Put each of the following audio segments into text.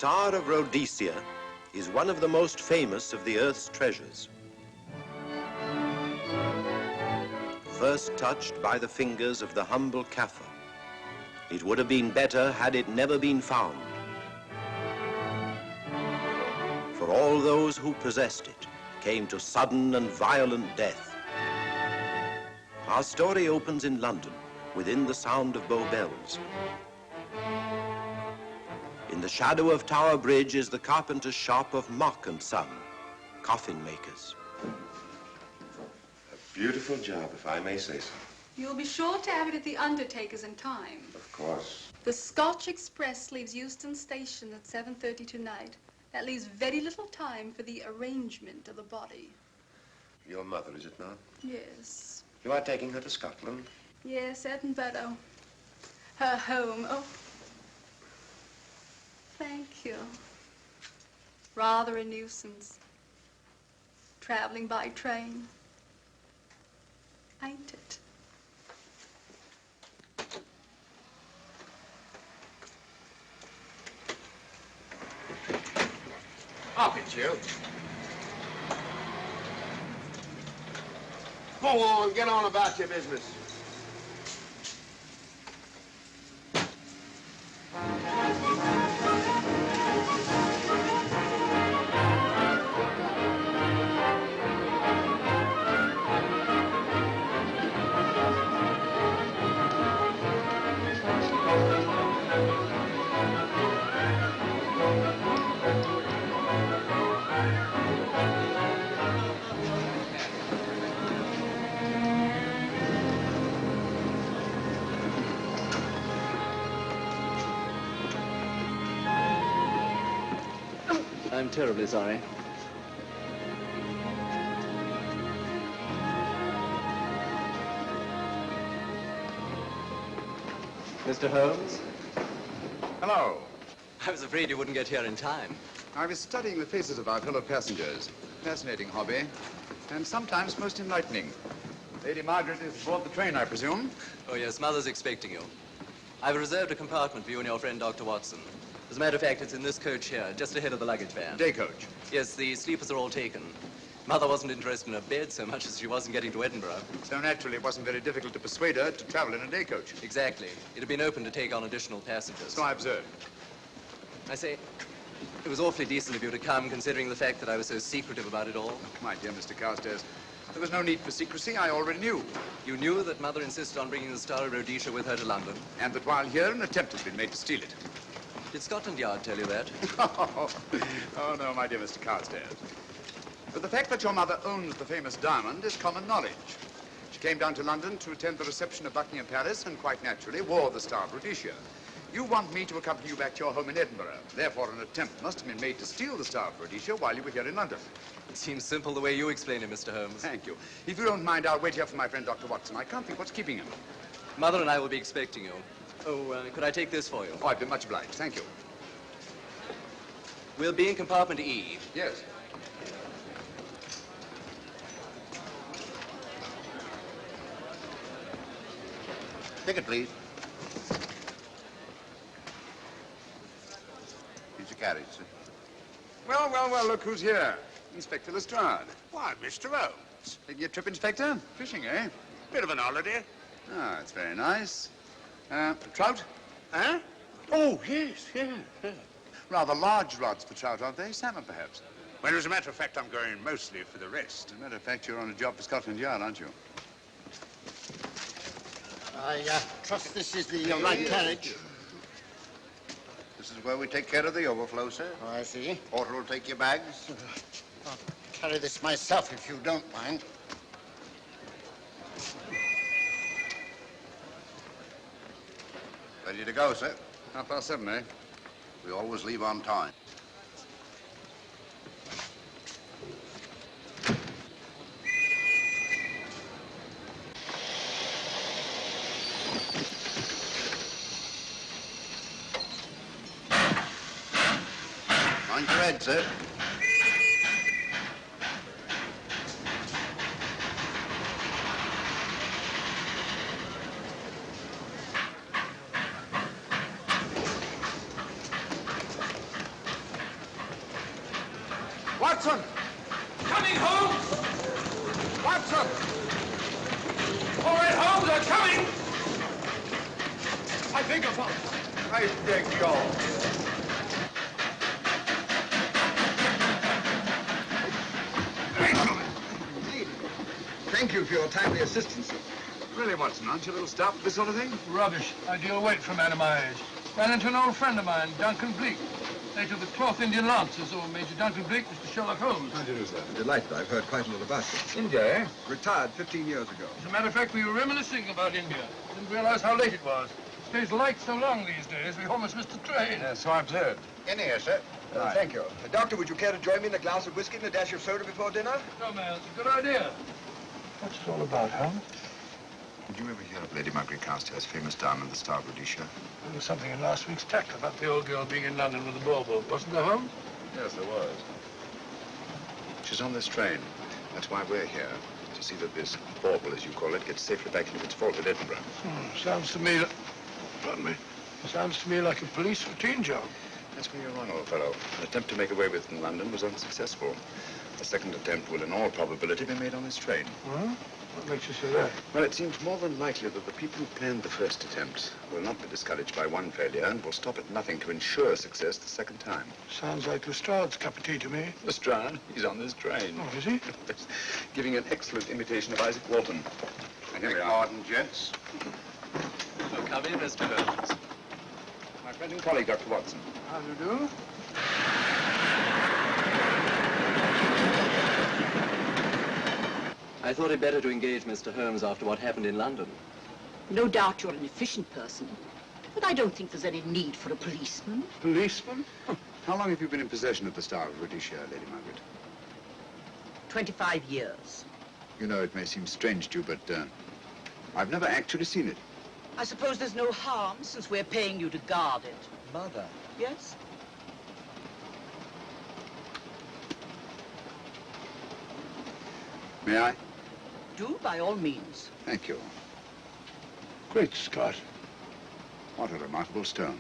Star of Rhodesia is one of the most famous of the Earth's treasures. First touched by the fingers of the humble Kaffir, it would have been better had it never been found. For all those who possessed it came to sudden and violent death. Our story opens in London, within the sound of Bow Bells. In the shadow of Tower Bridge is the carpenter's shop of Mock and Son, coffin makers. A beautiful job, if I may say so. You'll be sure to have it at the undertaker's in time. Of course. The Scotch Express leaves Euston Station at 7:30 tonight. That leaves very little time for the arrangement of the body. Your mother, is it not? Yes. You are taking her to Scotland? Yes, Edinburgh. Her home. Oh. Thank you. Rather a nuisance. Traveling by train. Ain't it? Up it, you. Go on, get on about your business. I'm terribly sorry. Mr. Holmes? Hello. I was afraid you wouldn't get here in time. I was studying the faces of our fellow passengers. Fascinating hobby, and sometimes most enlightening. Lady Margaret is aboard the train, I presume? Oh, yes, Mother's expecting you. I've reserved a compartment for you and your friend, Dr. Watson. As a matter of fact, it's in this coach here, just ahead of the luggage van. Day coach? Yes, the sleepers are all taken. Mother wasn't interested in a bed so much as she was in getting to Edinburgh. So naturally, it wasn't very difficult to persuade her to travel in a day coach. Exactly. It had been open to take on additional passengers. So I observed. I say, it was awfully decent of you to come, considering the fact that I was so secretive about it all. My dear Mr. Carstairs, there was no need for secrecy. I already knew. You knew that Mother insisted on bringing the Star of Rhodesia with her to London? And that while here, an attempt has been made to steal it. Did Scotland Yard tell you that? Oh, no, my dear Mr. Carstairs. But the fact that your mother owns the famous diamond is common knowledge. She came down to London to attend the reception of Buckingham Palace and quite naturally wore the Star of Rhodesia. You want me to accompany you back to your home in Edinburgh. Therefore, an attempt must have been made to steal the Star of Rhodesia while you were here in London. It seems simple the way you explain it, Mr. Holmes. Thank you. If you don't mind, I'll wait here for my friend, Dr. Watson. I can't think what's keeping him. Mother and I will be expecting you. Oh, could I take this for you? Oh, I've been much obliged. Thank you. We'll be in compartment E. Yes. Ticket, please. Here's your carriage, sir. Well, well, well, look who's here. Inspector Lestrade. Why, Mr. Holmes. Taking a trip, Inspector? Fishing, eh? Bit of an holiday. Ah, it's very nice. Trout? Huh? Oh, yes, yeah. Rather large rods for trout, aren't they? Salmon, perhaps? Well, as a matter of fact, I'm going mostly for the rest. As a matter of fact, you're on a job for Scotland Yard, aren't you? I trust this is the right carriage. This is where we take care of the overflow, sir. Oh, I see. Porter will take your bags. I'll carry this myself if you don't mind. Ready to go, sir? 7:30, eh? We always leave on time. Mind your head, sir. Watson! Coming, Holmes! Watson! All right, Holmes, they're coming! I think of something. I beg you. Thank you for your timely assistance. Really, Watson, aren't you a little stout for this sort of thing? Rubbish. Ideal weight for a man of my age. Ran into an old friend of mine, Duncan Bleak. Late of the Cloth Indian Lancers, or Major Duncan Bleak, Mr. Sherlock Holmes. How do you do, sir? Delighted. I've heard quite a lot about you. India, eh? Retired 15 years ago. As a matter of fact, we were reminiscing about India. Didn't realize how late it was. Stays light so long these days, we almost missed the train. Yeah, so I've heard. In here, sir. Right. Thank you. Doctor, would you care to join me in a glass of whiskey and a dash of soda before dinner? No, man, it's a good idea. What's it all about, Holmes? Did you ever hear of Lady Margaret Carstairs' famous diamond, the Star of Rhodesia? There was something in last week's tackle about the old girl being in London with the bauble, wasn't there, Holmes? Yes, there was. She's on this train. That's why we're here. To see that this bauble, as you call it, gets safely back into its vault at Edinburgh. Sounds to me... Pardon me. Sounds to me like a police routine job. That's where you're wrong, old fellow. An attempt to make away with it in London was unsuccessful. A second attempt will, in all probability, be made on this train. Well, what makes you say that? Well, it seems more than likely that the people who planned the first attempt will not be discouraged by one failure and will stop at nothing to ensure success the second time. Sounds like Lestrade's cup of tea to me. Lestrade, he's on this train. Oh, is he? Giving an excellent imitation of Isaac Walton. And here we are. Pardon, gents. Oh, come in, Mr. Holmes. My friend and colleague, Dr. Watson. How do you do? I thought it better to engage Mr. Holmes after what happened in London. No doubt you're an efficient person, but I don't think there's any need for a policeman. Policeman? How long have you been in possession of the Star of Rhodesia, Lady Margaret? 25 years. You know, it may seem strange to you, but I've never actually seen it. I suppose there's no harm since we're paying you to guard it. Mother. Yes? May I? Do, by all means. Thank you. Great Scott. What a remarkable stone.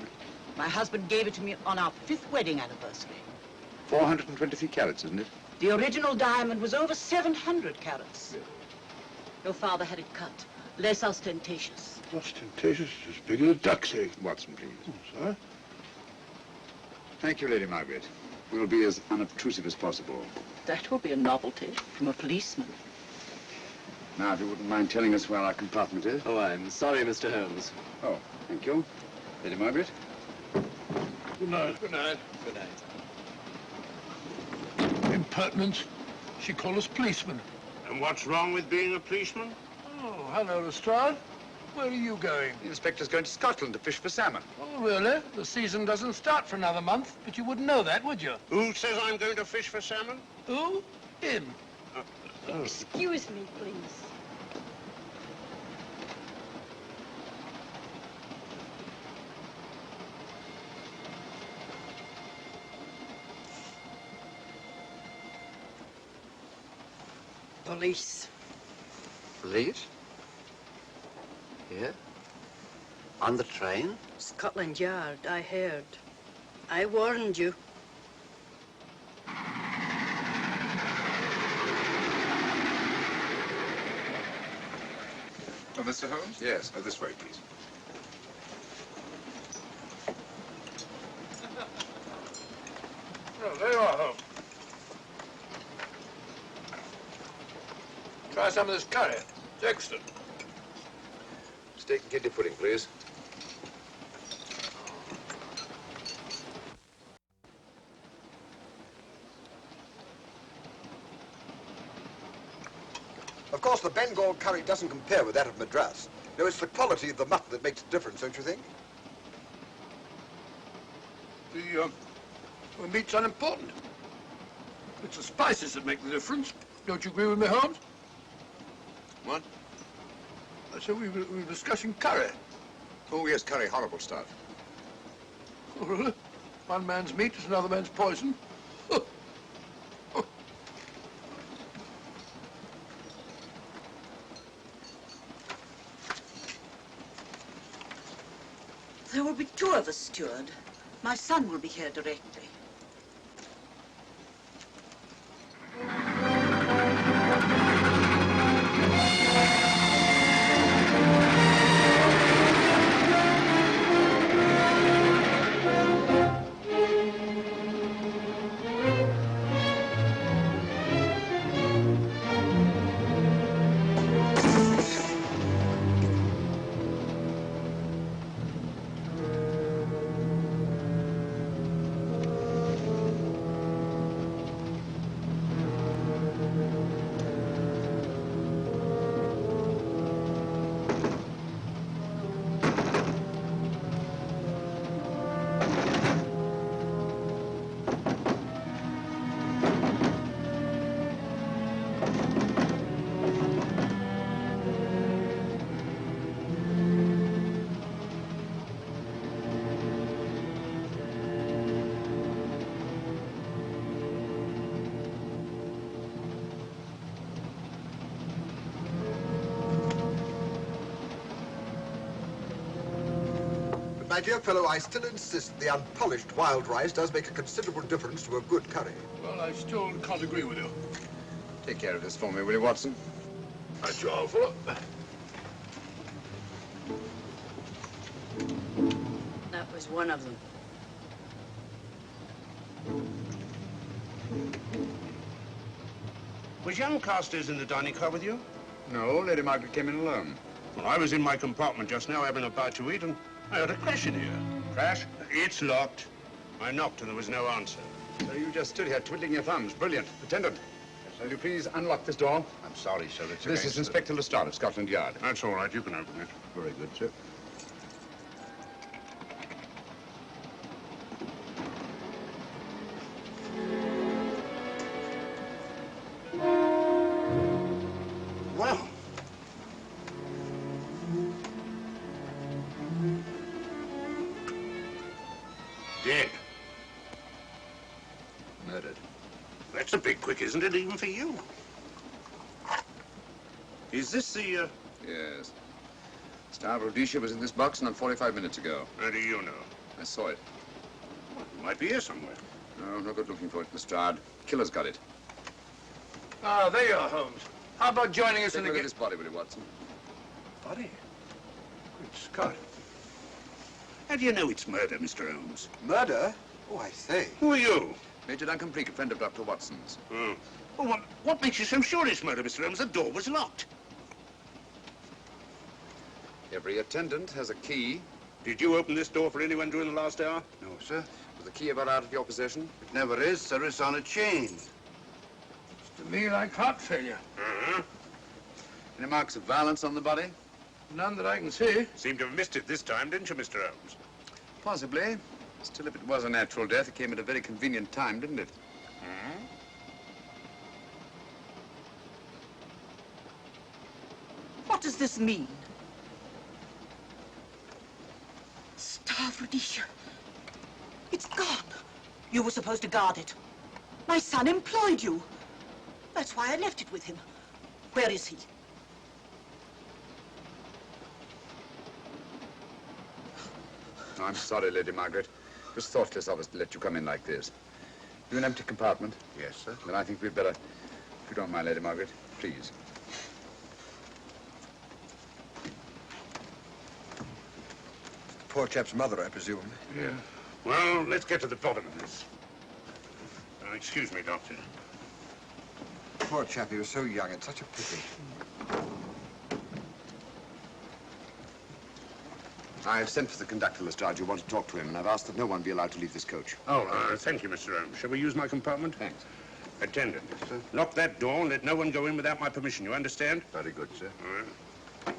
My husband gave it to me on our 5th wedding anniversary. 423 carats, isn't it? The original diamond was over 700 carats. Your father had it cut, less ostentatious. Ostentatious, as big as a duck's egg. Watson, please. Oh, sir? Thank you, Lady Margaret. We'll be as unobtrusive as possible. That will be a novelty from a policeman. Now, if you wouldn't mind telling us where our compartment is. Oh, I'm sorry, Mr. Holmes. Oh, thank you. Lady Margaret? Good night. Good night. Good night. Impertinence. She called us policemen. And what's wrong with being a policeman? Oh, hello, Lestrade. Where are you going? The inspector's going to Scotland to fish for salmon. Oh, really? The season doesn't start for another month, but you wouldn't know that, would you? Who says I'm going to fish for salmon? Who? Him. Excuse me, please. Police. Police? Here? On the train? Scotland Yard, I heard. I warned you. Oh, Mr. Holmes? Yes. This way, please. Oh, there you are, Holmes. Try some of this curry. It's excellent. Steak and kidney pudding, please. Of course, the Bengal curry doesn't compare with that of Madras. No, it's the quality of the mutton that makes the difference, don't you think? The meat's unimportant. It's the spices that make the difference. Don't you agree with me, Holmes? What? I said we were discussing curry. Oh, yes, curry. Horrible stuff. Oh, really? One man's meat is another man's poison. Oh. Oh. There will be 2 of us, steward. My son will be here directly. my dear fellow, I still insist the unpolished wild rice does make a considerable difference to a good curry. Well, I still can't agree with you. Take care of this for me, will you, Watson? That's your fault. That was one of them. Was young Carstairs in the dining car with you? No, Lady Margaret came in alone. Well, I was in my compartment just now having a bite to eat, and I heard a crash in here. Crash? It's locked. I knocked and there was no answer. So you just stood here twiddling your thumbs. Brilliant. Attendant, will you please unlock this door? I'm sorry, sir. It's This is Inspector Lestrade of Scotland Yard. That's all right. You can open it. Very good, sir. Well. Dead. Murdered. That's a bit quick, isn't it, even for you? Is this the, Yes. Star of Rhodesia was in this box not 45 minutes ago. How do you know? I saw it. Well, it might be here somewhere. No, no good looking for it, Lestrade. Killer's got it. Ah, there you are, Holmes. How about joining us Take in a the... look at this body, will you, Watson? Body? Good Scott. How do you know it's murder, Mr. Holmes? Murder? Oh, I say. Who are you? Major Duncan Bleak, a friend of Dr. Watson's. Oh. Well, what makes you so sure it's murder, Mr. Holmes? The door was locked. Every attendant has a key. Did you open this door for anyone during the last hour? No, sir. Was the key ever out of your possession? It never is, sir. It's on a chain. To me, like heart failure. Uh-huh. Any marks of violence on the body? None that I can see. Seemed to have missed it this time, didn't you, Mr. Holmes? Possibly. Still, if it was a natural death, it came at a very convenient time, didn't it? Hmm? What does this mean? Star of Rhodesia. It's gone. You were supposed to guard it. My son employed you. That's why I left it with him. Where is he? I'm sorry, Lady Margaret. It was thoughtless of us to let you come in like this. You an empty compartment? Yes, sir. Then I think we'd better, if you don't mind, Lady Margaret, please. The poor chap's mother, I presume. Yeah. Well, let's get to the bottom of this. Excuse me, Doctor. Poor chap, he was so young. It's such a pity. I've sent for the conductor, Lestrade. You want to talk to him, and I've asked that no one be allowed to leave this coach. Oh, thank you, Mr. Holmes. Shall we use my compartment? Thanks. Attendant. Yes, sir. Lock that door and let no one go in without my permission. You understand? Very good, sir. All right.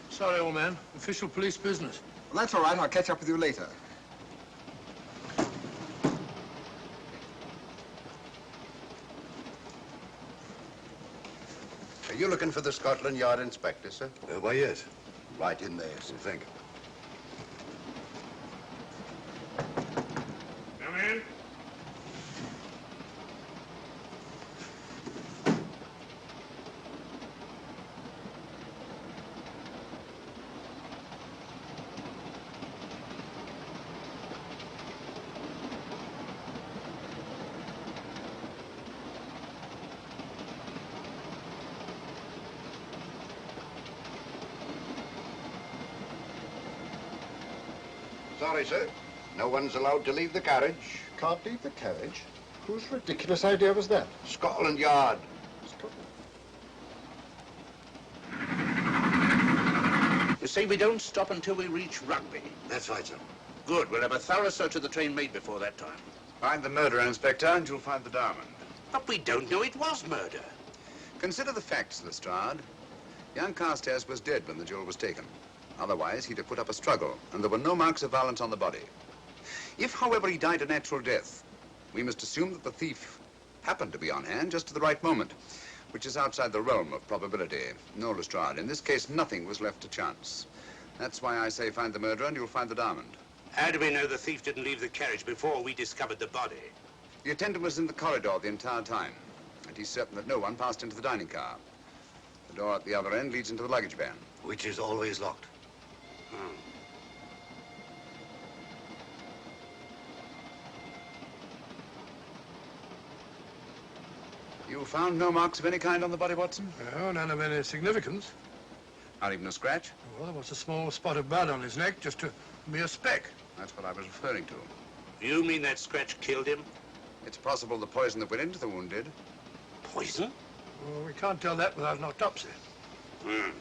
Sorry, old man. Official police business. Well, that's all right. I'll catch up with you later. Are you looking for the Scotland Yard inspector, sir? Why, yes. Right in there, sir. Thank you. Come in. Sorry, sir. No one's allowed to leave the carriage. Can't leave the carriage? Whose ridiculous idea was that? Scotland Yard. You see, we don't stop until we reach Rugby. That's right, sir. Good. We'll have a thorough search of the train made before that time. Find the murderer, Inspector, and you'll find the diamond. But we don't know it was murder. Consider the facts, Lestrade. Young Carstairs was dead when the jewel was taken. Otherwise, he'd have put up a struggle, and there were no marks of violence on the body. If, however, he died a natural death, we must assume that the thief happened to be on hand just at the right moment, which is outside the realm of probability. No, Lestrade, in this case, nothing was left to chance. That's why I say find the murderer and you'll find the diamond. How do we know the thief didn't leave the carriage before we discovered the body? The attendant was in the corridor the entire time, and he's certain that no one passed into the dining car. The door at the other end leads into the luggage van. Which is always locked. You found no marks of any kind on the body, Watson? No, none of any significance. Not even a scratch? Well, there was a small spot of blood on his neck, just a mere speck. That's what I was referring to. You mean that scratch killed him? It's possible the poison that went into the wound did. Poison? Well, we can't tell that without an autopsy. Hmm.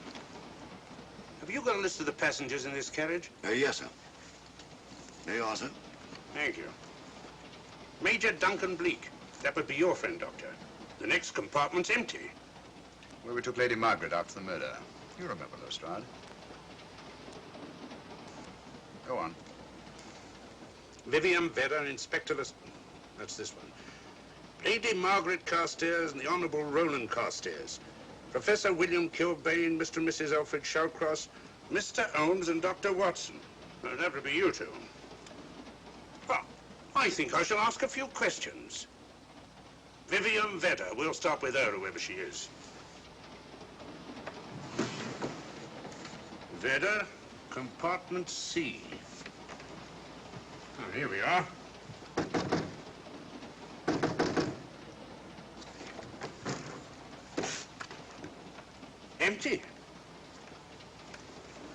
Have you got a list of the passengers in this carriage? Yes, sir. There you are, sir. Thank you. Major Duncan Bleak. That would be your friend, Doctor. The next compartment's empty. Where we took Lady Margaret after the murder. You remember, Lestrade. Go on. Vivian Vedder, Inspector That's this one. Lady Margaret Carstairs and the Honourable Roland Carstairs. Professor William Kilbane, Mr. and Mrs. Alfred Shawcross, Mr. Holmes and Dr. Watson. Well, that would be you two. Well, I think I shall ask a few questions. Vivian Vedder, we'll start with her, whoever she is. Vedder, compartment C. Oh, here we are. Empty.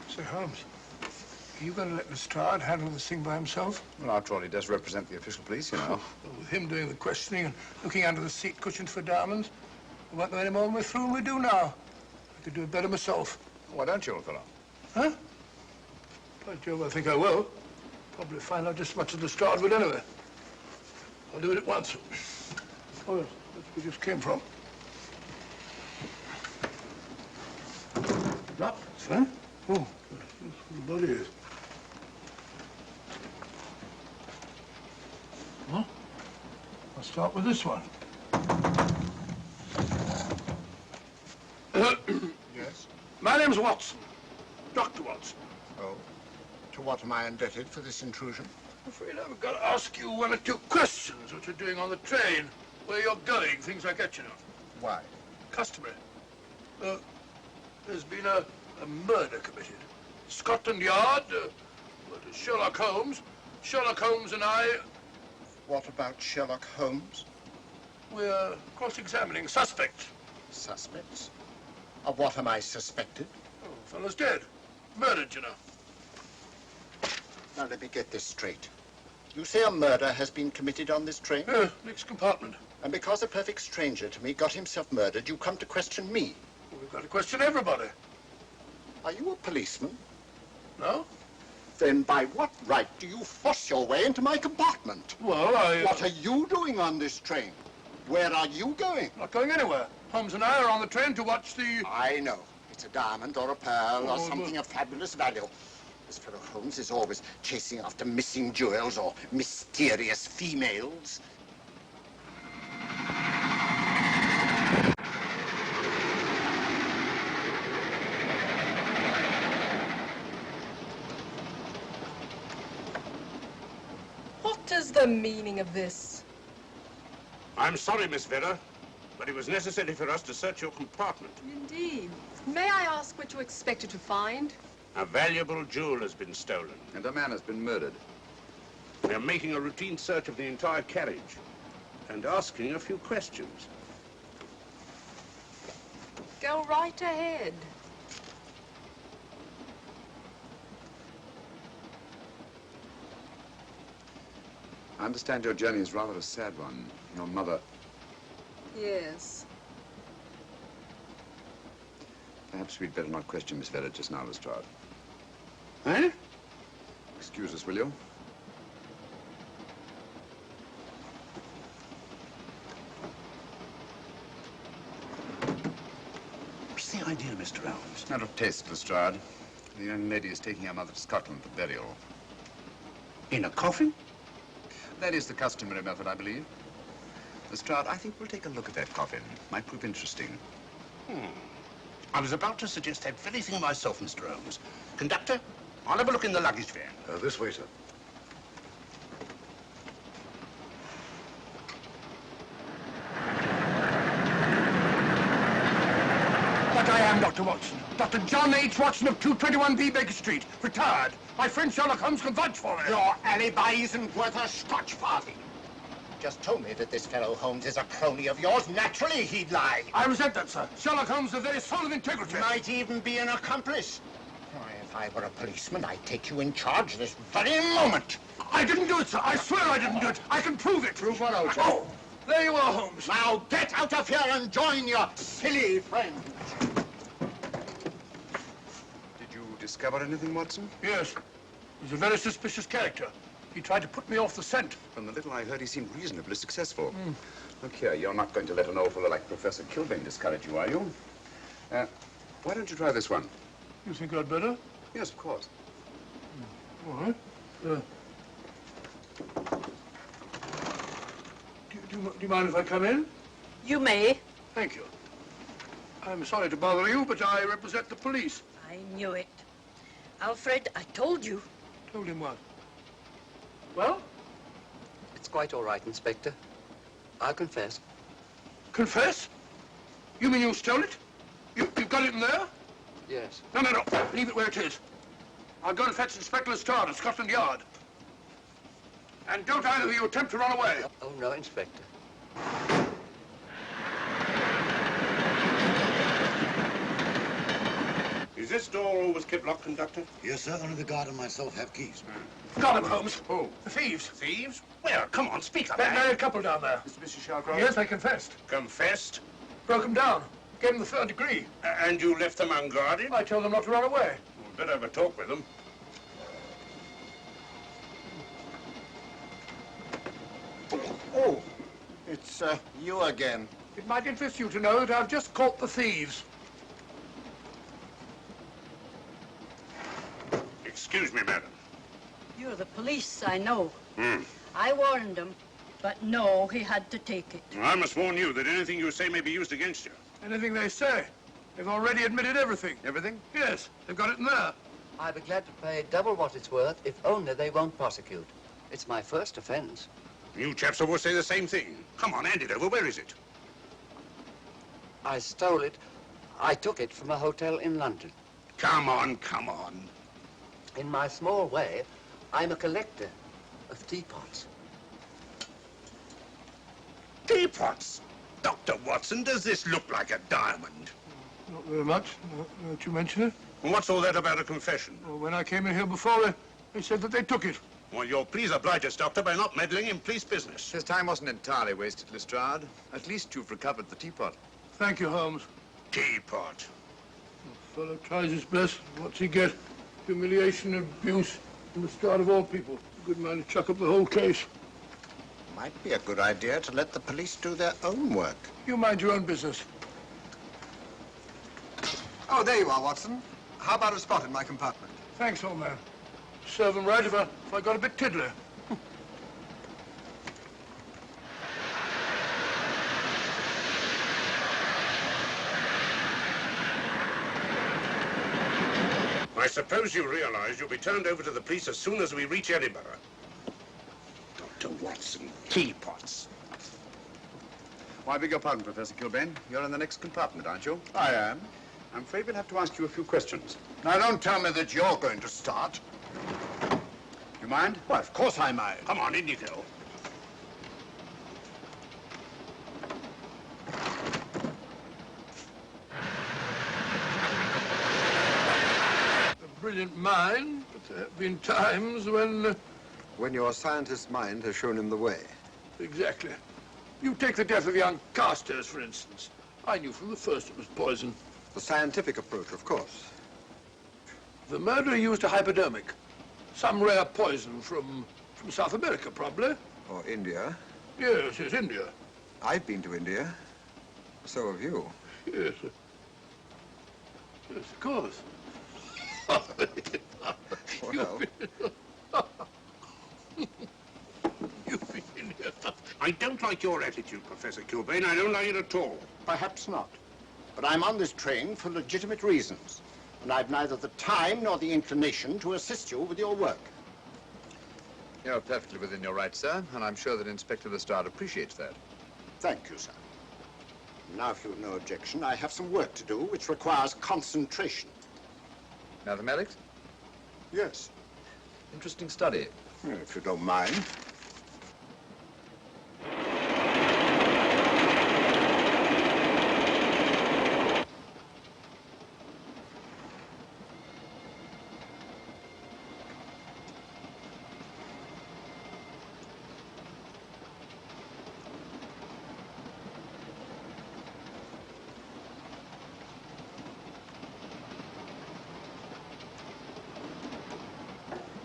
Sir Holmes, are you going to let Lestrade handle this thing by himself? Well, after all, he does represent the official police, you know. Well, with him doing the questioning and looking under the seat cushions for diamonds, we won't know any more when we're through than we do now. I could do it better myself. Why don't you, old fellow? Huh? By Jove, I think I will. Probably find out just as much as Lestrade would anyway. I'll do it at once. Oh, yes, that's where we just came from. Drop, sir? Oh, that's where the body is. Huh? I'll start with this one. Yes? My name's Watson. Dr. Watson. Oh. To what am I indebted for this intrusion? I'm afraid I've got to ask you one or two questions. What you're doing on the train, where you're going, things like that, you know. Why? Customary. There's been a murder committed. Scotland Yard, Sherlock Holmes. Sherlock Holmes and I... What about Sherlock Holmes? We're cross-examining suspects. Suspects? Of what am I suspected? Oh, fellow's dead. Murdered, you know. Now, let me get this straight. You say a murder has been committed on this train? Next compartment. And because a perfect stranger to me got himself murdered, you come to question me? Well, we've got to question everybody. Are you a policeman? No? Then by what right do you force your way into my compartment? Well, What are you doing on this train? Where are you going? Not going anywhere. Holmes and I are on the train to watch the... I know. It's a diamond or a pearl or Oh, something of fabulous value. This fellow Holmes is always chasing after missing jewels or mysterious females. What is the meaning of this? I'm sorry, Miss Vedder, but it was necessary for us to search your compartment. Indeed. May I ask what you expected to find? A valuable jewel has been stolen. And a man has been murdered. We are making a routine search of the entire carriage and asking a few questions. Go right ahead. I understand your journey is rather a sad one. Your mother... Yes. Perhaps we'd better not question Miss Vedder just now, Lestrade. Eh? Excuse us, will you? What's the idea, Mr. Holmes? Out of taste, Lestrade. The young lady is taking her mother to Scotland for burial. In a coffin? That is the customary method, I believe. Lestrade, I think we'll take a look at that coffin. Might prove interesting. I was about to suggest that very thing myself, Mr. Holmes. Conductor, I'll have a look in the luggage van. This way, sir. But I am Dr. Watson. Dr. John H. Watson of 221B Baker Street, retired. My friend Sherlock Holmes can vouch for me. Your alibi isn't worth a Scotch farthing. just told me that this fellow Holmes is a crony of yours. Naturally, he'd lie. I resent that, sir. Sherlock Holmes is the very soul of integrity. Might even be an accomplice. Why, if I were a policeman, I'd take you in charge this very moment. I didn't do it, sir. I swear I didn't do it. I can prove it. Prove what, Old Oh, there you are, Holmes. Now get out of here and join your silly friends. Did you discover anything, Watson? Yes. He's a very suspicious character. He tried to put me off the scent. From the little I heard, he seemed reasonably successful. Look here, you're not going to let an old fellow like Professor Kilbane discourage you, are you? Why don't you try this one? You think I'd better? Yes, of course. All right. Do you mind if I come in? You may. Thank you. I'm sorry to bother you, but I represent the police. I knew it. Alfred, I told you. Told him what? Well? It's quite all right, Inspector. I'll confess. Confess? You mean you stole it? You've got it in there? Yes. No. Leave it where it is. I'll go and fetch Inspector Lestrade at Scotland Yard. And don't either of you attempt to run away. Oh, no, Inspector. Is this door always kept locked, Conductor? Yes, sir. Only the guard and myself have keys. Got him, Holmes. Who? The thieves. Thieves? Where? Come on, speak up. That married couple down there. Mr. Mrs. Shawcross? Yes, they confessed. Confessed? Broke them down. Gave them the 3rd degree. And you left them unguarded? I told them not to run away. We'd better have a talk with them. Oh, it's you again. It might interest you to know that I've just caught the thieves. Excuse me, madam. You're the police, I know. Hmm. I warned him, but no, he had to take it. I must warn you that anything you say may be used against you. Anything they say. They've already admitted everything. Everything? Yes, they've got it in there. I'd be glad to pay double what it's worth if only they won't prosecute. It's my first offense. You chaps always say the same thing. Come on, hand it over. Where is it? I stole it. I took it from a hotel in London. Come on. In my small way, I'm a collector of teapots. Teapots? Dr. Watson, does this look like a diamond? Not very much, now that you mention it. And what's all that about a confession? Well, when I came in here before, they said that they took it. Well, you'll please oblige us, Doctor, by not meddling in police business. His time wasn't entirely wasted, Lestrade. At least you've recovered the teapot. Thank you, Holmes. Teapot. The fellow tries his best. What's he get? Humiliation and abuse from the start of all people. A good man to chuck up the whole case. Might be a good idea to let the police do their own work. You mind your own business. Oh, there you are, Watson. How about a spot in my compartment? Thanks, old man. Serve him right if I got a bit tiddly. I suppose you realize you'll be turned over to the police as soon as we reach Edinburgh. Dr. Watson, teapots. Well, I beg your pardon, Professor Kilbane. You're in the next compartment, aren't you? I am. I'm afraid we'll have to ask you a few questions. Now, don't tell me that you're going to start. You mind? Well, of course I mind. Come on, in you go. A brilliant mind, but there have been times when... When your scientist's mind has shown him the way. Exactly. You take the death of young Carstairs, for instance. I knew from the first it was poison. The scientific approach, of course. The murderer used a hypodermic. Some rare poison from South America, probably. Or India. Yes, India. I've been to India. So have you. Yes. Yes, of course. Well, You've been in here. I don't like your attitude, Professor Kilbane. I don't like it at all. Perhaps not. But I'm on this train for legitimate reasons. And I've neither the time nor the inclination to assist you with your work. You're perfectly within your rights, sir, and I'm sure that Inspector Lestrade appreciates that. Thank you, sir. Now, if you've no objection, I have some work to do which requires concentration. Mathematics? Yes. Interesting study. If you don't mind.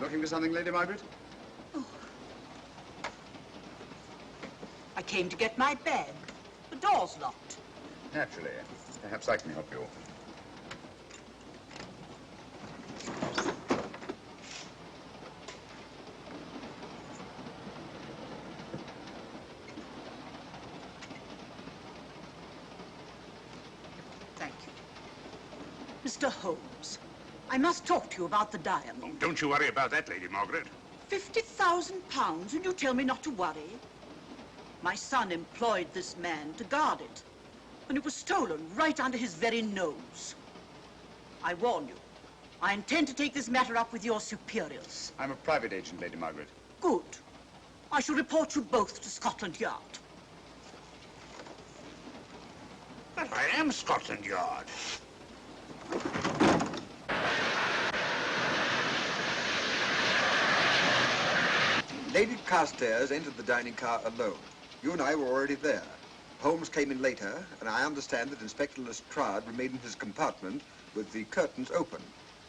Looking for something, Lady Margaret? Oh. I came to get my bag. The door's locked. Naturally. Perhaps I can help you. Thank you. Mr. Holmes, I must talk to you about the diamond. Oh, don't you worry about that, Lady Margaret. £50,000, and you tell me not to worry? My son employed this man to guard it, and it was stolen right under his very nose. I warn you, I intend to take this matter up with your superiors. I'm a private agent, Lady Margaret. Good. I shall report you both to Scotland Yard. But I am Scotland Yard. Lady Carstairs entered the dining car alone. You and I were already there. Holmes came in later, and I understand that Inspector Lestrade remained in his compartment with the curtains open,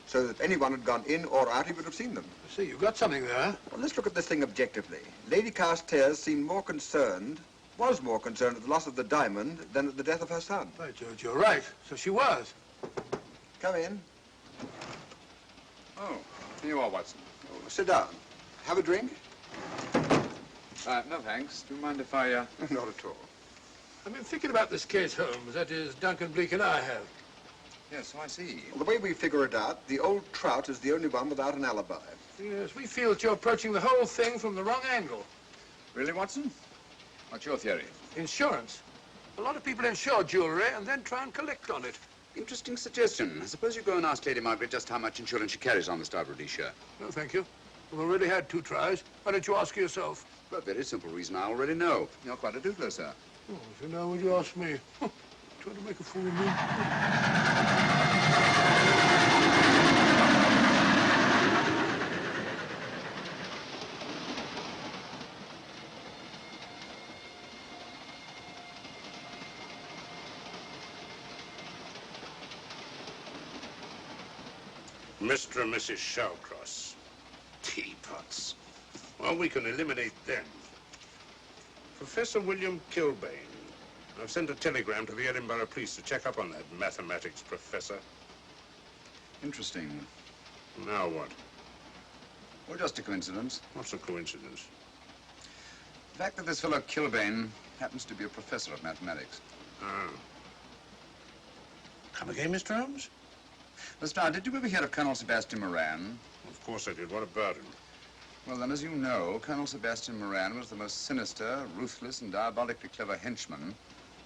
so that anyone had gone in or out, he would have seen them. See, you've got something there. Well, let's look at this thing objectively. Lady Carstairs seemed more concerned, was more concerned at the loss of the diamond than at the death of her son. By George, you're right. So she was. Come in. Oh, here you are, Watson. Oh, sit down. Have a drink? No, thanks. Do you mind if I, Not at all. I've been thinking about this case, Holmes. That is, Duncan Bleak and I have. Yes, so I see. Well, the way we figure it out, the old trout is the only one without an alibi. Yes, we feel that you're approaching the whole thing from the wrong angle. Really, Watson? What's your theory? Insurance. A lot of people insure jewelry and then try and collect on it. Interesting suggestion. I suppose you go and ask Lady Margaret just how much insurance she carries on the Star Rhodesia. No, thank you. We've already had 2 tries. Why don't you ask her yourself? For a very simple reason I already know. You're quite a doodler, sir. Oh, so now would you ask me? Trying to make a fool of me. Mr. and Mrs. Shawcross. Teapots. Well, we can eliminate them. Professor William Kilbane. I've sent a telegram to the Edinburgh police to check up on that mathematics professor. Interesting. Now what? Well, just a coincidence. What's a coincidence? The fact that this fellow Kilbane happens to be a professor of mathematics. Ah. Come again, Mr. Holmes? Lestrade, did you ever hear of Colonel Sebastian Moran? Of course I did. What about him? Well, then, as you know, Colonel Sebastian Moran was the most sinister, ruthless, and diabolically clever henchman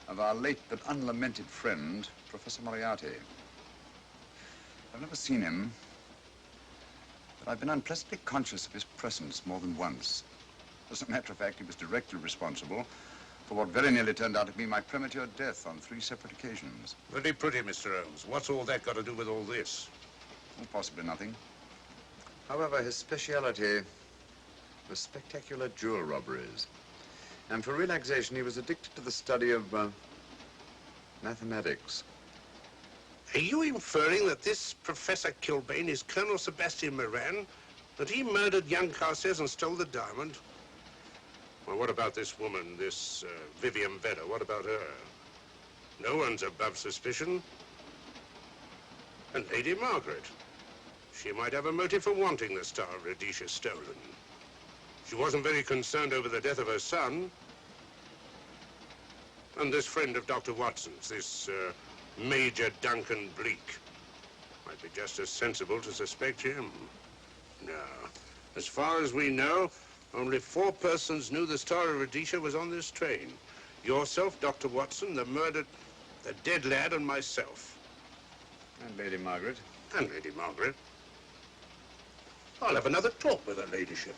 of our late but unlamented friend, Professor Moriarty. I've never seen him, but I've been unpleasantly conscious of his presence more than once. As a matter of fact, he was directly responsible for what very nearly turned out to be my premature death on 3 separate occasions. Very pretty, Mr. Holmes. What's all that got to do with all this? Well, possibly nothing. However, his speciality was spectacular jewel robberies. And for relaxation, he was addicted to the study of mathematics. Are you inferring that this Professor Kilbane is Colonel Sebastian Moran? That he murdered young Carstairs and stole the diamond? Well, what about this woman, this Vivian Vedder? What about her? No one's above suspicion. And Lady Margaret. She might have a motive for wanting the Star of Rhodesia stolen. She wasn't very concerned over the death of her son. And this friend of Dr. Watson's, this Major Duncan Bleak, might be just as sensible to suspect him. No. As far as we know, only 4 persons knew the Star of Rhodesia was on this train. Yourself, Dr. Watson, the murdered, the dead lad, and myself. And Lady Margaret. And Lady Margaret. I'll have another talk with her ladyship.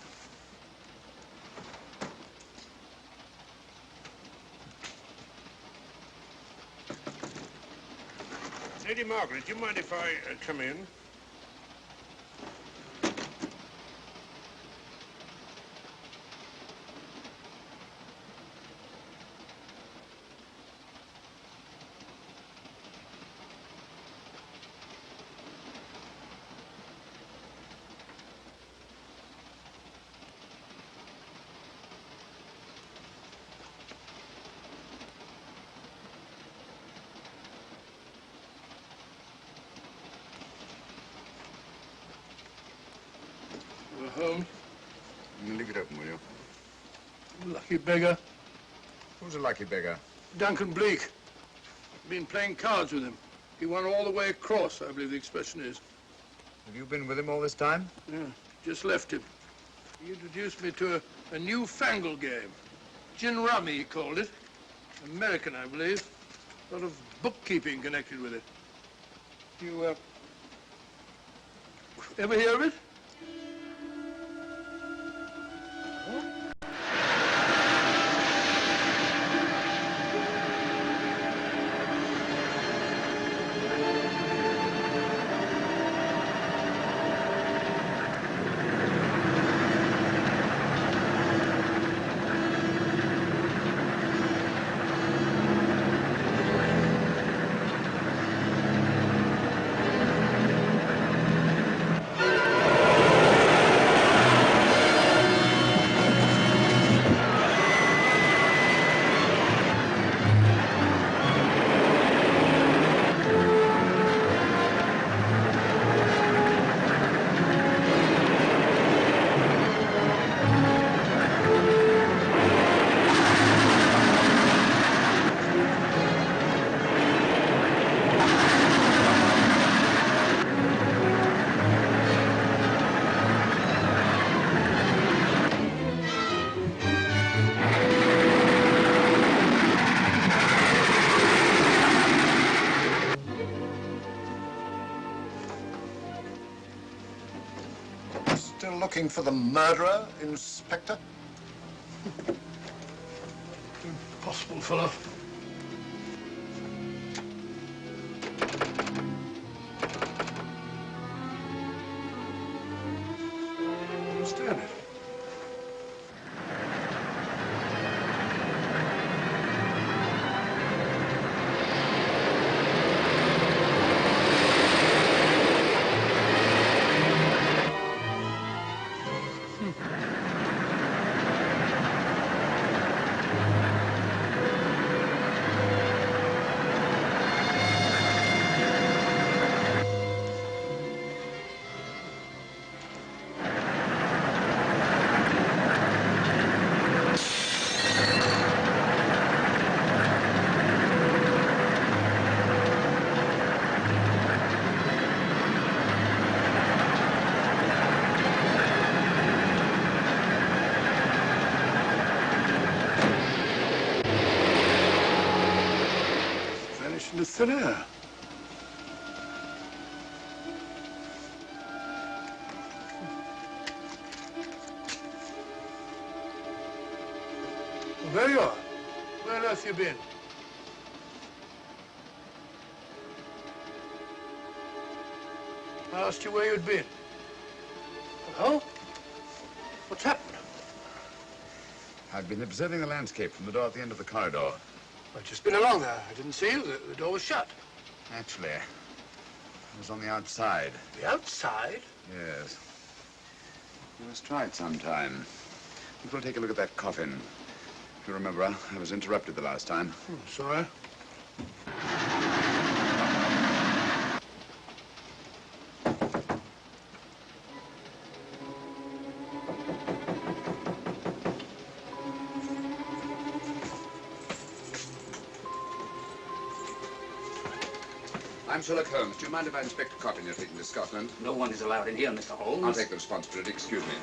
Lady Margaret, do you mind if I come in? Holmes. Leave it open, will you? Lucky beggar. Who's a lucky beggar? Duncan Bleak. Been playing cards with him. He won all the way across, I believe the expression is. Have you been with him all this time? Yeah, just left him. He introduced me to a newfangled game. Gin rummy, he called it. American, I believe. A lot of bookkeeping connected with it. You, ever hear of it? Still looking for the murderer, Inspector? Impossible, fellow. I understand it. Into thin air. Well, there you are. Where on earth you been? I asked you where you'd been. Well, what's happened? I've been observing the landscape from the door at the end of the corridor. I've just been along there. I didn't see you. The door was shut. Actually, I was on the outside. The outside? Yes. You must try it sometime. I think we'll take a look at that coffin. If you remember, I was interrupted the last time. Sorry. I'm Sherlock Holmes. Do you mind if I inspect a coffin you're taking to Scotland? No one is allowed in here, Mr. Holmes. I'll take the responsibility. Excuse me.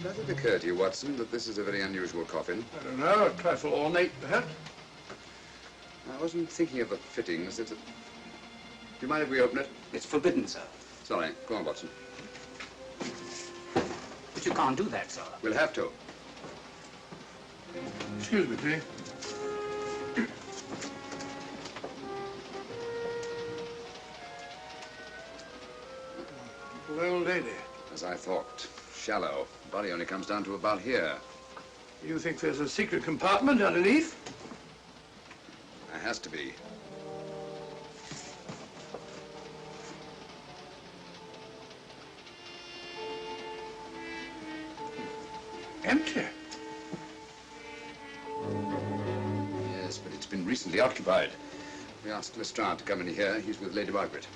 Does it occur to you, Watson, that this is a very unusual coffin? I don't know. A trifle ornate, perhaps. I wasn't thinking of the fittings. Do you mind if we open it? It's forbidden, sir. Sorry. Go on, Watson. But you can't do that, sir. We'll have to. Excuse me, please. Poor old lady. As I thought. Shallow. Body only comes down to about here. You think there's a secret compartment underneath? There has to be. Empty. Yes, but it's been recently occupied. We asked Lestrade to come in here. He's with Lady Margaret.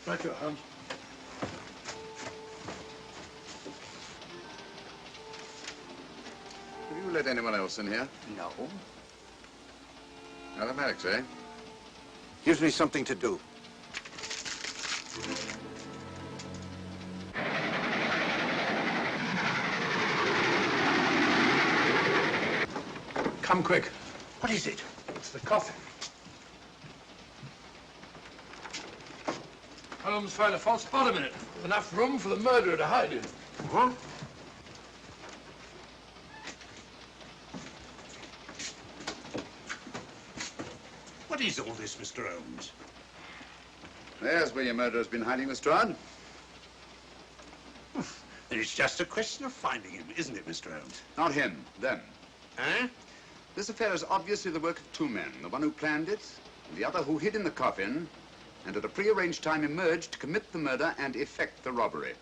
Right, your Holmes. Have you let anyone else in here? No. Mathematics, eh? Gives me something to do. Come quick. What is it? It's the coffin. Holmes found a false bottom in it. Enough room for the murderer to hide in. Huh? What is all this, Mr. Holmes? There's where your murderer's been hiding, Lestrade. Then it's just a question of finding him, isn't it, Mr. Holmes? Not him, them. Eh? This affair is obviously the work of two men. The one who planned it, and the other who hid in the coffin, and at a prearranged time emerged to commit the murder and effect the robbery.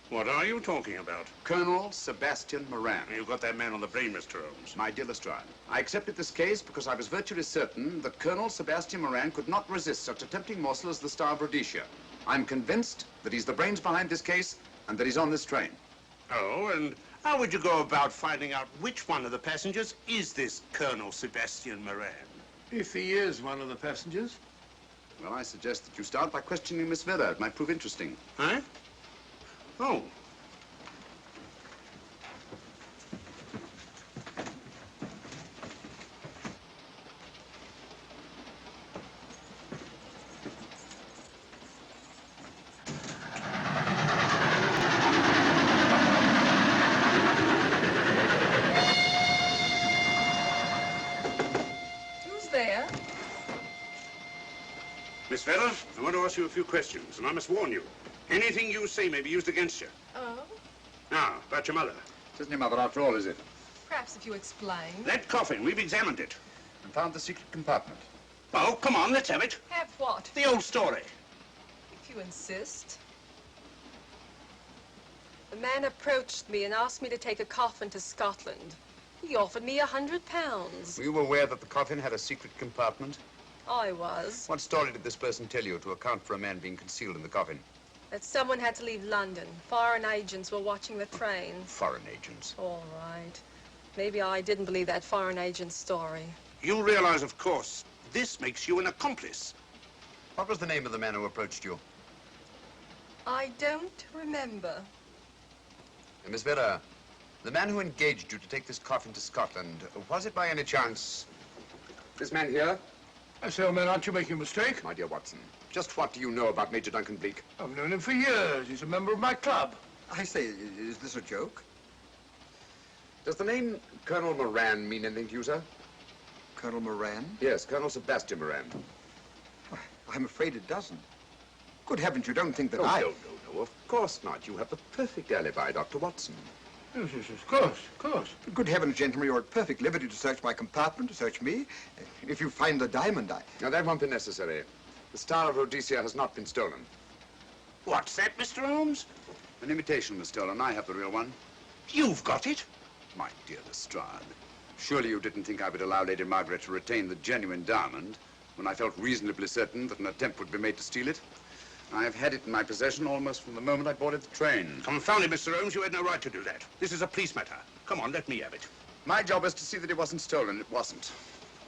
What are you talking about? Colonel Sebastian Moran. You've got that man on the brain, Mr. Holmes. My dear Lestrade, I accepted this case because I was virtually certain that Colonel Sebastian Moran could not resist such a tempting morsel as the Star of Rhodesia. I'm convinced that he's the brains behind this case and that he's on this train. Oh, and how would you go about finding out which one of the passengers is this Colonel Sebastian Moran? If he is one of the passengers. Well, I suggest that you start by questioning Miss Vera. It might prove interesting. Huh? Oh. Who's there? Miss Vera, I want to ask you a few questions, and I must warn you. Anything you say may be used against you. Oh? Now, about your mother. It isn't your mother after all, is it? Perhaps if you explain. That coffin, we've examined it. And found the secret compartment. Oh, come on, let's have it. Have what? The old story. If you insist. The man approached me and asked me to take a coffin to Scotland. He offered me £100. Were you aware that the coffin had a secret compartment? I was. What story did this person tell you to account for a man being concealed in the coffin? That someone had to leave London. Foreign agents were watching the train. Foreign agents. All right. Maybe I didn't believe that foreign agent story. You realize, of course, this makes you an accomplice. What was the name of the man who approached you? I don't remember. Miss Vera, the man who engaged you to take this coffin to Scotland, was it by any chance this man here? I say, old man, aren't you making a mistake? My dear Watson, just what do you know about Major Duncan Bleak? I've known him for years. He's a member of my club. I say, is this a joke? Does the name Colonel Moran mean anything to you, sir? Colonel Moran? Yes, Colonel Sebastian Moran. I'm afraid it doesn't. Good heavens, you don't think that No, I... of course not. You have the perfect alibi, Dr. Watson. Yes, yes, of course, of course. Good heavens, gentlemen, you're at perfect liberty to search my compartment, to search me. If you find the diamond, Now, that won't be necessary. The Star of Rhodesia has not been stolen. What's that, Mr. Holmes? An imitation was stolen. I have the real one. You've got it? My dear Lestrade, surely you didn't think I would allow Lady Margaret to retain the genuine diamond when I felt reasonably certain that an attempt would be made to steal it? I have had it in my possession almost from the moment I boarded the train. Confound it, Mr. Holmes, you had no right to do that. This is a police matter. Come on, let me have it. My job is to see that it wasn't stolen. It wasn't.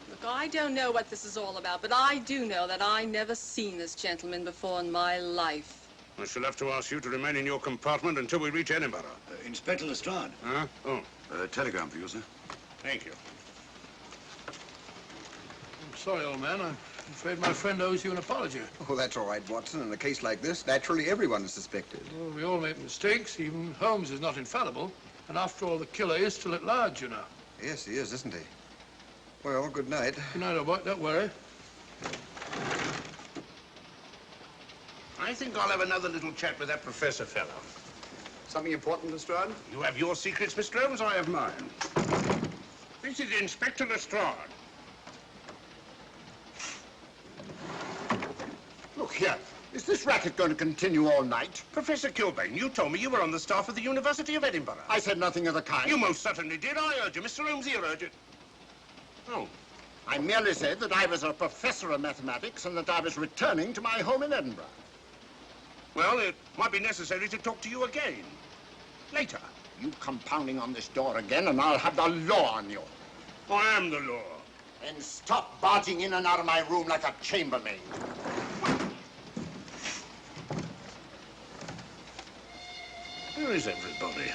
Look, I don't know what this is all about, but I do know that I never seen this gentleman before in my life. I shall have to ask you to remain in your compartment until we reach Edinburgh. Inspector Lestrade. Huh? Oh, Telegram for you, sir. thank you. I'm sorry, old man. I'm afraid my friend owes you an apology. Oh, that's all right, Watson. In a case like this, naturally everyone is suspected. Well, we all make mistakes. Even Holmes is not infallible. And after all, the killer is still at large, you know. Yes, he is, isn't he? Well, good night. Good night, old boy. Don't worry. I think I'll have another little chat with that professor fellow. Something important, Lestrade? You have your secrets, Mr. Holmes, I have mine. This is Inspector Lestrade. Look here. Is this racket going to continue all night? Professor Kilbane, you told me you were on the staff of the University of Edinburgh. I said nothing of the kind. You most certainly did. I urge you. Mr. Holmes here urged it. Oh, I merely said that I was a professor of mathematics and that I was returning to my home in Edinburgh. Well, it might be necessary to talk to you again. Later. You come pounding on this door again and I'll have the law on you. I am the law. Then stop barging in and out of my room like a chambermaid. Where is everybody?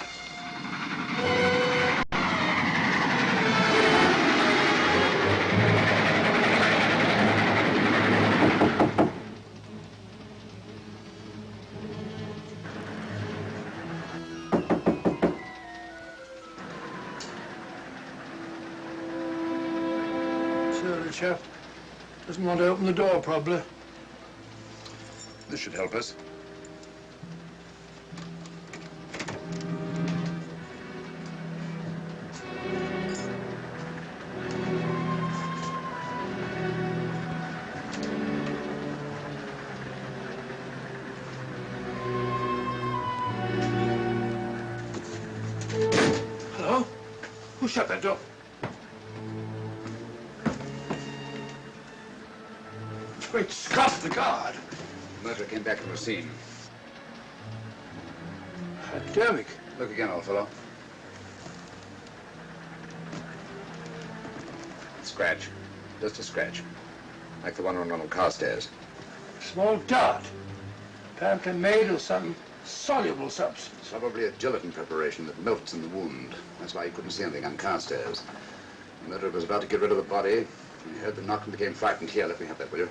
The chap doesn't want to open the door, probably. This should help us. Hello? Who shut that door? Great Scott, the guard. The murderer came back from the scene. Derrick. Look again, old fellow. Scratch. Just a scratch. Like the one on Ronald Carstairs. Small dart. Apparently made of some soluble substance. Probably a gelatin preparation that melts in the wound. That's why you couldn't see anything on Carstairs. The murderer was about to get rid of the body. He heard the knock and became frightened. Here, let me have that, will you?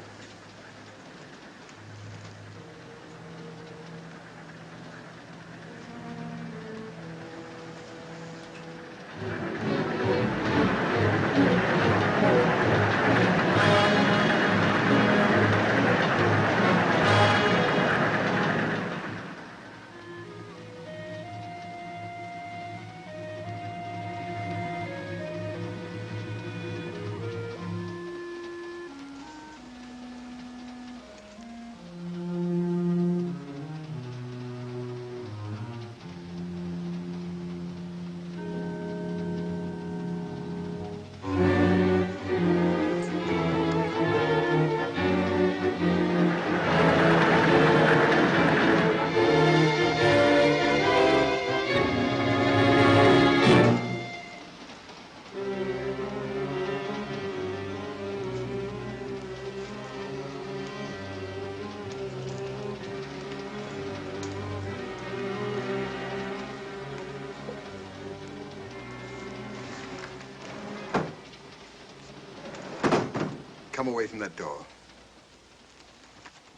Come away from that door.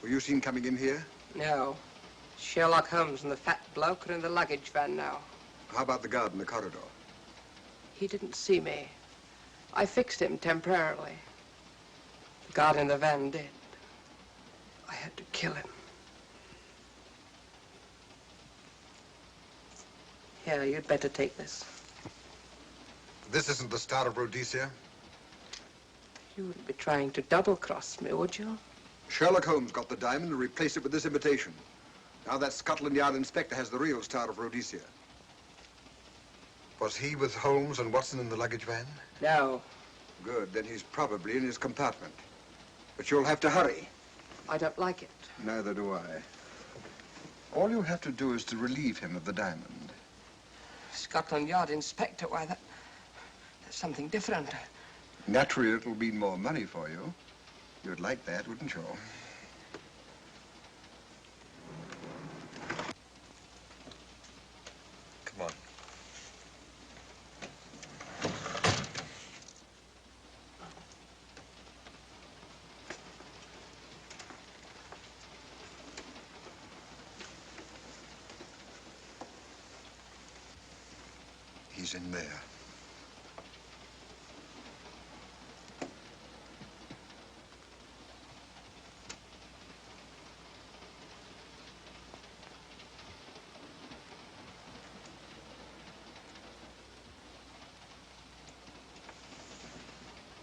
Were you seen coming in here? No. Sherlock Holmes and the fat bloke are in the luggage van now. How about the guard in the corridor? He didn't see me. I fixed him temporarily. The guard in the van did. I had to kill him. Here, you'd better take this. This isn't the Star of Rhodesia? You wouldn't be trying to double-cross me, would you? Sherlock Holmes got the diamond and replaced it with this imitation. Now that Scotland Yard inspector has the real Star of Rhodesia. Was he with Holmes and Watson in the luggage van? No. Good, then he's probably in his compartment. But you'll have to hurry. I don't like it. Neither do I. All you have to do is to relieve him of the diamond. Scotland Yard inspector, why, that's something different. Naturally, it'll mean more money for you. You'd like that, wouldn't you? Come on. He's in there.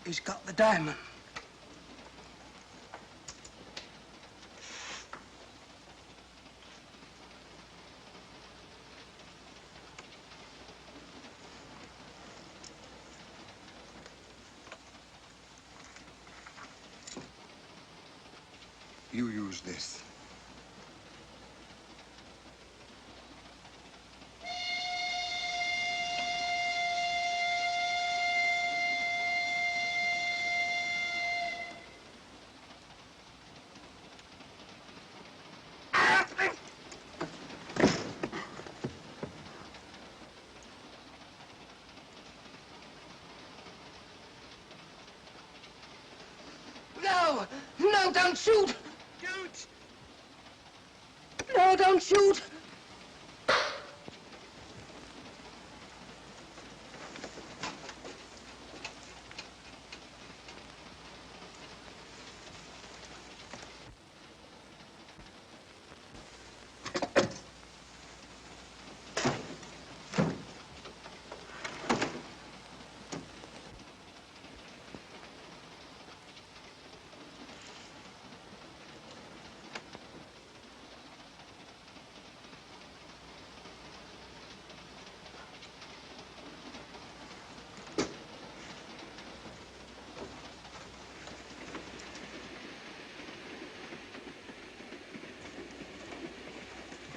He's got the diamond. You use this. No! No, don't shoot! Shoot! No, don't shoot!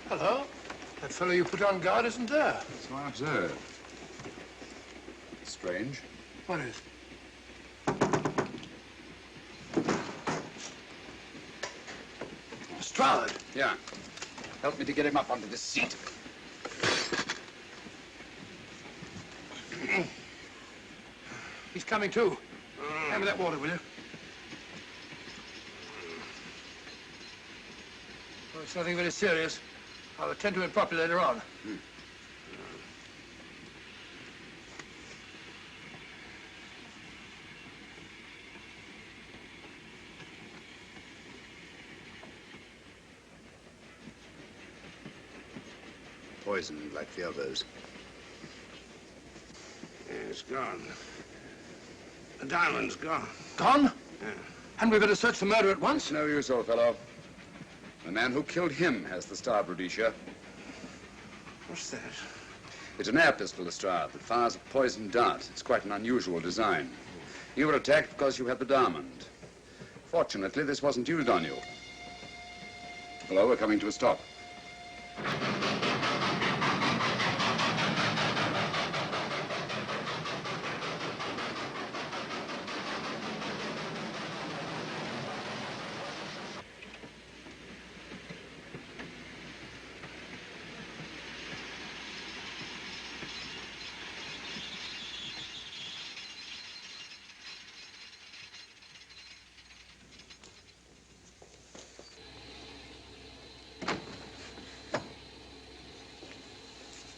Hello. That fellow you put on guard isn't there. So I observe. Strange. What is? Lestrade. Yeah. Help me to get him up onto this seat. He's coming too. Hand me that water, will you? Well, it's nothing very serious. I'll attend to it properly later on. Poisoned like the others. Yeah, it's gone. The diamond's gone. Gone? Yeah. Hadn't we better search the murder at once? It's no use, old fellow. The man who killed him has the star, Rhodesia. What's that? It's an air pistol, Lestrade, that fires a poisoned dart. It's quite an unusual design. You were attacked because you had the diamond. Fortunately, this wasn't used on you. Hello, we're coming to a stop.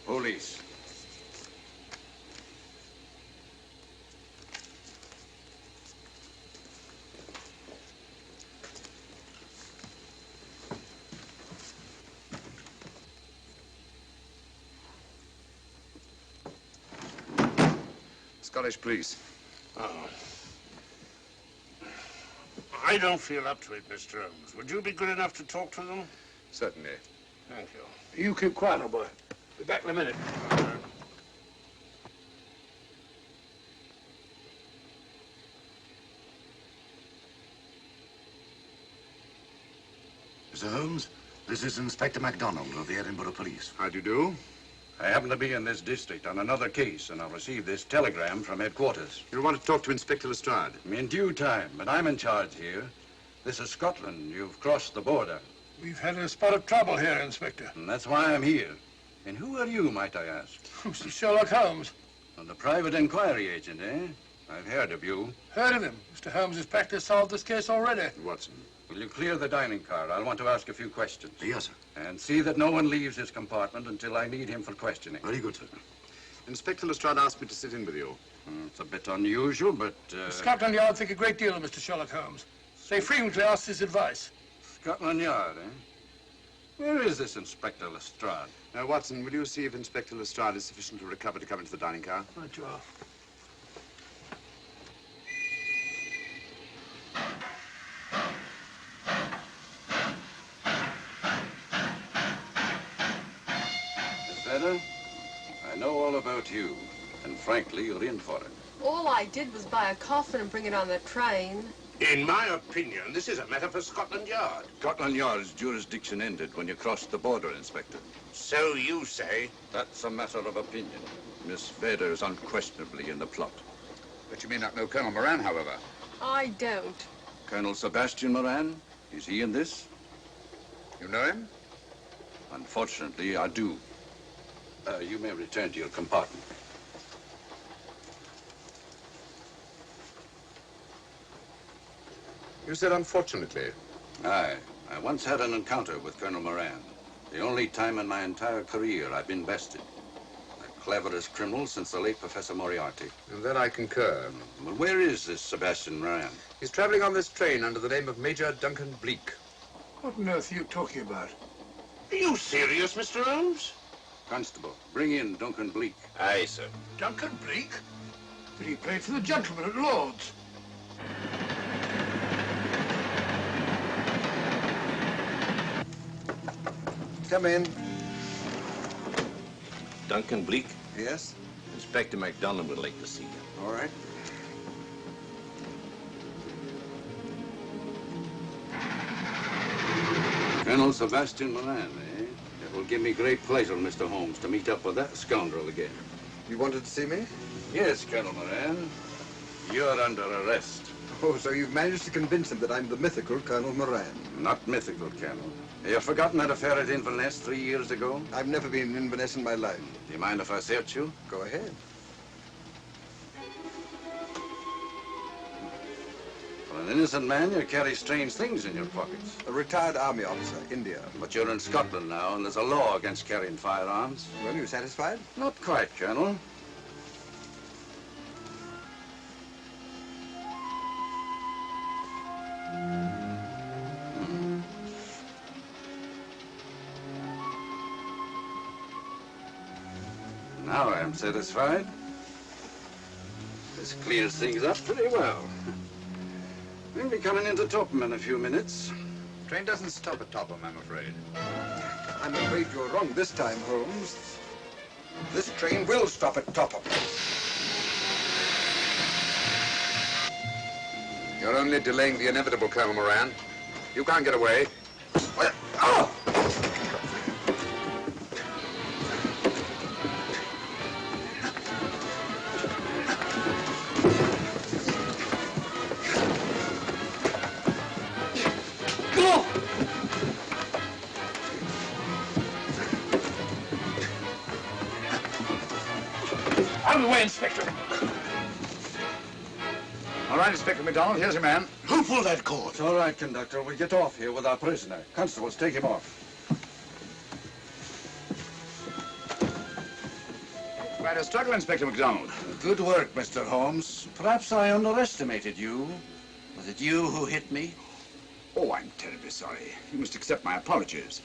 Police. Scottish police. Oh. I don't feel up to it, Mr. Holmes. Would you be good enough to talk to them? Certainly. Thank you. You keep quiet, old boy. Be back in a minute. Mr. Holmes, this is Inspector MacDonald of the Edinburgh Police. How do you do? I happen to be in this district on another case, and I've received this telegram from headquarters. You want to talk to Inspector Lestrade? In due time, but I'm in charge here. This is Scotland. You've crossed the border. We've had a spot of trouble here, Inspector. And that's why I'm here. And who are you, might I ask? Mr. Sherlock Holmes. And the private inquiry agent, eh? I've heard of you. Heard of him. Mr. Holmes has practically solved this case already. Watson. Will you clear the dining car? I'll want to ask a few questions. Yes, sir. And see that no one leaves his compartment until I need him for questioning. Very good, sir. Inspector Lestrade asked me to sit in with you. It's a bit unusual, but... Scotland Yard think a great deal of Mr. Sherlock Holmes. They frequently ask his advice. Scotland Yard, eh? Where is this Inspector Lestrade? Now, Watson, will you see if Inspector Lestrade is sufficiently recovered to come into the dining car? Right you are. Better? I know all about you, and frankly, you're in for it. All I did was buy a coffin and bring it on the train. In my opinion, this is a matter for Scotland Yard. Scotland Yard's jurisdiction ended when you crossed the border, Inspector. So you say? That's a matter of opinion. Miss Vader is unquestionably in the plot. But you may not know Colonel Moran, however. I don't. Colonel Sebastian Moran, is he in this? You know him? Unfortunately, I do. You may return to your compartment. You said unfortunately. Aye. I once had an encounter with Colonel Moran. The only time in my entire career I've been bested. The cleverest criminal since the late Professor Moriarty. And that I concur. Well, where is this Sebastian Moran? He's traveling on this train under the name of Major Duncan Bleak. What on earth are you talking about? Are you serious, Mr. Holmes? Constable, bring in Duncan Bleak. Aye, sir. Duncan Bleak? But he played for the gentleman at Lord's. Come in. Duncan Bleak? Yes? Inspector MacDonald would like to see you. All right. Colonel Sebastian Moran, eh? It will give me great pleasure, Mr. Holmes, to meet up with that scoundrel again. You wanted to see me? Yes, Colonel Moran. You're under arrest. Oh, so you've managed to convince him that I'm the mythical Colonel Moran. Not mythical, Colonel. You've forgotten that affair at Inverness 3 years ago? I've never been in Inverness in my life. Do you mind if I search you? Go ahead. For an innocent man, you carry strange things in your pockets. A retired army officer, India. But you're in Scotland now, and there's a law against carrying firearms. Well, you satisfied? Not quite, Colonel. Now I'm satisfied. This clears things up pretty well. We'll be coming into Topham in a few minutes. Train doesn't stop at Topham, I'm afraid. I'm afraid you're wrong this time, Holmes. This train will stop at Topham. You're only delaying the inevitable, Colonel Moran. You can't get away. Oh! Out of the way, Inspector. All right, Inspector MacDonald, here's your man. Who pulled that cord? It's all right, conductor. We'll get off here with our prisoner. Constables, take him off. Quite a struggle, Inspector MacDonald. Good work, Mr. Holmes. Perhaps I underestimated you. Was it you who hit me? Oh, I'm terribly sorry. You must accept my apologies.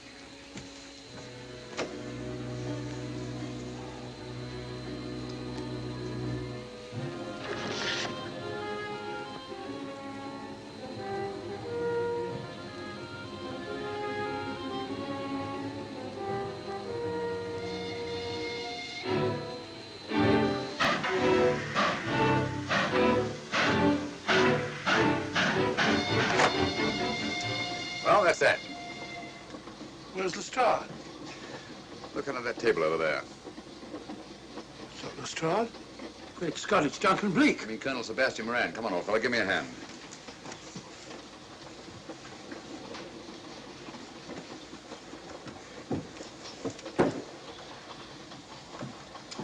Well, that's that. Where's Lestrade? Look under that table over there. It's not Lestrade. Great Scott, it's Duncan Bleak. I mean, Colonel Sebastian Moran. Come on, old fella, give me a hand.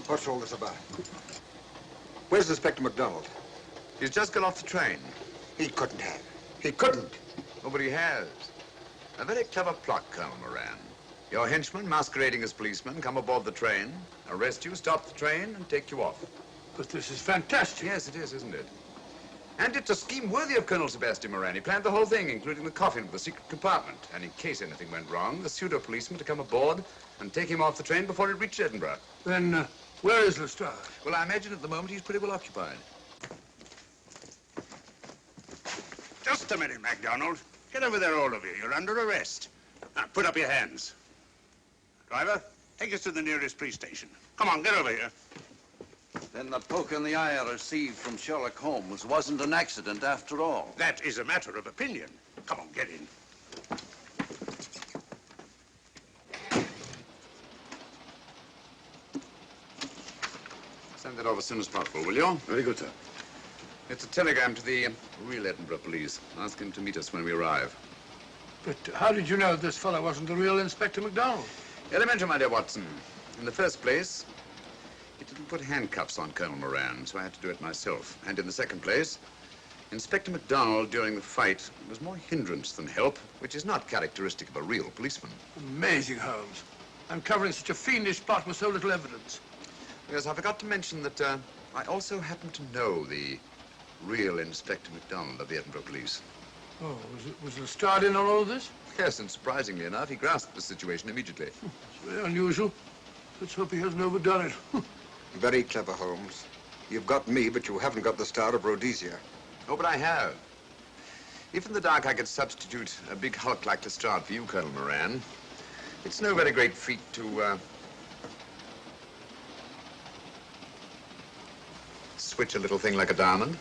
What's all this about? Where's Inspector MacDonald? He's just got off the train. He couldn't have. He couldn't. Nobody has. A very clever plot, Colonel Moran. Your henchmen, masquerading as policemen, come aboard the train, arrest you, stop the train, and take you off. But this is fantastic. Yes, it is, isn't it? And it's a scheme worthy of Colonel Sebastian Moran. He planned the whole thing, including the coffin with the secret compartment. And in case anything went wrong, the pseudo-policeman to come aboard and take him off the train before it reached Edinburgh. Then, where is Lestrade? Well, I imagine at the moment he's pretty well occupied. Just a minute, MacDonald. Get over there, all of you. You're under arrest. Now, put up your hands. Driver, take us to the nearest police station. Come on, get over here. Then the poke in the eye I received from Sherlock Holmes wasn't an accident after all. That is a matter of opinion. Come on, get in. Send that off as soon as possible, will you? Very good, sir. It's a telegram to the real Edinburgh police. Ask him to meet us when we arrive. But how did you know this fellow wasn't the real Inspector MacDonald? Elementary, my dear Watson. In the first place, he didn't put handcuffs on Colonel Moran, so I had to do it myself. And in the second place, Inspector MacDonald during the fight was more hindrance than help, which is not characteristic of a real policeman. Amazing, Holmes. Uncovering such a fiendish plot with so little evidence. Yes, I forgot to mention that I also happen to know the real Inspector MacDonald of the Edinburgh police. Oh, was the start in on all this? Yes, and surprisingly enough, he grasped the situation immediately. It's very unusual. Let's hope he hasn't overdone it. Very clever, Holmes. You've got me, but you haven't got the Star of Rhodesia. Oh, but I have. If in the dark I could substitute a big hulk like the Star for you, Colonel Moran, it's no very great feat to, switch a little thing like a diamond.